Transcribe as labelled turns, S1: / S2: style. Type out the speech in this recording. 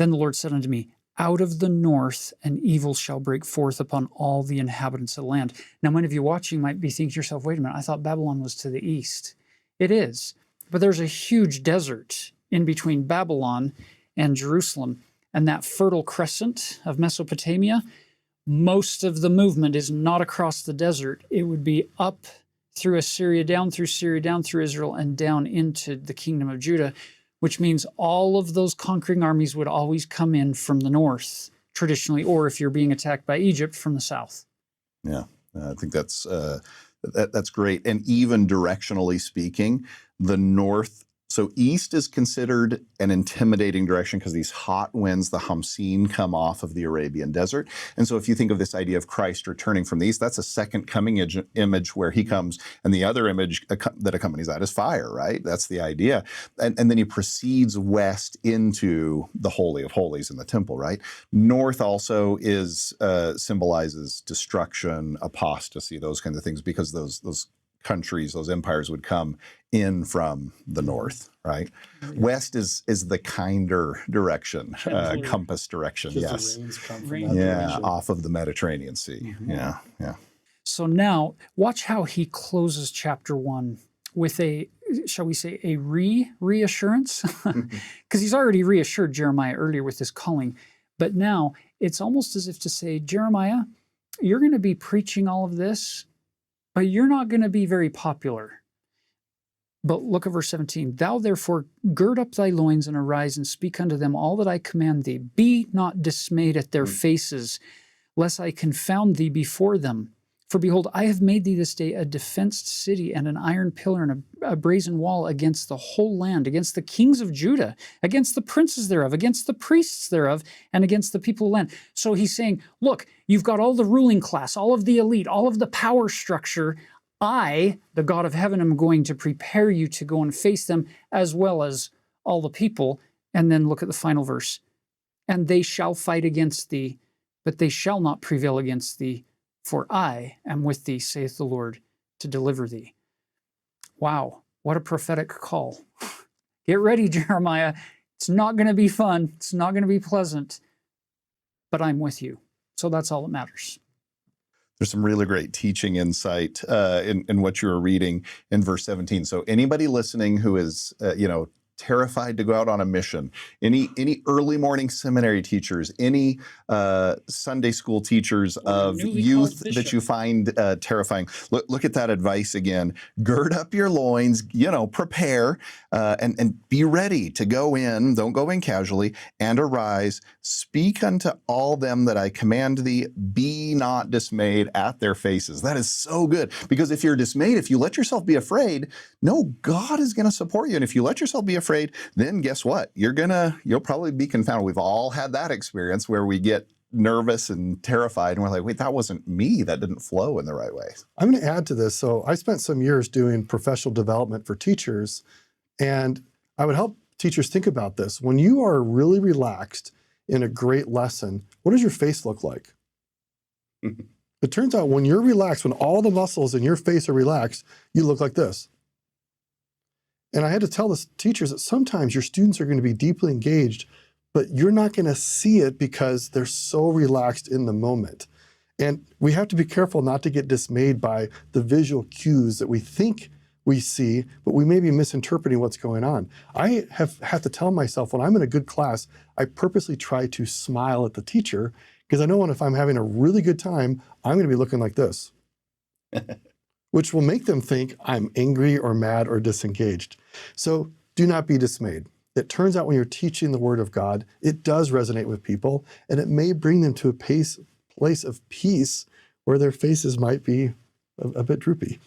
S1: Then the Lord said unto me, out of the north an evil shall break forth upon all the inhabitants of the land. Now, many of you watching might be thinking to yourself, wait a minute, I thought Babylon was to the east. It is, but there's a huge desert in between Babylon and Jerusalem. And that fertile crescent of Mesopotamia, most of the movement is not across the desert. It would be up through Assyria, down through Syria, down through Israel, and down into the kingdom of Judah, which means all of those conquering armies would always come in from the north, traditionally, or if you're being attacked by Egypt, from the south.
S2: Yeah, I think that's great. And even directionally speaking, the north, so east is considered an intimidating direction because these hot winds, the Hamsin, come off of the Arabian desert. And so if you think of this idea of Christ returning from the east, that's a second coming image where he comes, and the other image that accompanies that is fire, right? That's the idea. And then he proceeds west into the Holy of Holies in the temple, right? North also is symbolizes destruction, apostasy, those kinds of things, because those countries, those empires would come in from the north, right? Yeah. West is the kinder direction, compass direction, yes.
S3: The rains come from that direction.
S2: Off of the Mediterranean Sea. Mm-hmm. Yeah.
S1: So now, watch how he closes chapter 1 with a, shall we say, a reassurance? Because he's already reassured Jeremiah earlier with this calling. But now, it's almost as if to say, Jeremiah, you're going to be preaching all of this, but you're not going to be very popular. But look at verse 17. Thou therefore gird up thy loins and arise and speak unto them all that I command thee. Be not dismayed at their faces, lest I confound thee before them. For behold, I have made thee this day a defenced city and an iron pillar and a brazen wall against the whole land, against the kings of Judah, against the princes thereof, against the priests thereof, and against the people of the land. So he's saying, look, you've got all the ruling class, all of the elite, all of the power structure. I, the God of heaven, am going to prepare you to go and face them, as well as all the people. And then look at the final verse. And they shall fight against thee, but they shall not prevail against thee. For I am with thee, saith the Lord, to deliver thee. Wow, what a prophetic call. Get ready, Jeremiah. It's not going to be fun. It's not going to be pleasant. But I'm with you. So that's all that matters.
S2: There's some really great teaching insight in what you were reading in verse 17. So anybody listening who is, terrified to go out on a mission, any early morning seminary teachers, any Sunday school teachers of youth that you find terrifying, look at that advice again. Gird up your loins, prepare, and be ready to go in. Don't go in casually. And arise, speak unto all them that I command thee. Be not dismayed at their faces. That is so good, because if you're dismayed, if you let yourself be afraid, no, God is going to support you. And if you let yourself be afraid, then guess what? You'll probably be confounded. We've all had that experience where we get nervous and terrified and we're like, wait, that wasn't me. That didn't flow in the right way.
S3: I'm going to add to this. So I spent some years doing professional development for teachers, and I would help teachers think about this. When you are really relaxed in a great lesson, what does your face look like? It turns out when you're relaxed, when all the muscles in your face are relaxed, you look like this. And I had to tell the teachers that sometimes your students are going to be deeply engaged, but you're not going to see it because they're so relaxed in the moment. And we have to be careful not to get dismayed by the visual cues that we think we see, but we may be misinterpreting what's going on. I have to tell myself when I'm in a good class, I purposely try to smile at the teacher, because I know if I'm having a really good time, I'm going to be looking like this. Which will make them think I'm angry or mad or disengaged. So do not be dismayed. It turns out when you're teaching the Word of God, it does resonate with people, and it may bring them to a place of peace where their faces might be a bit droopy.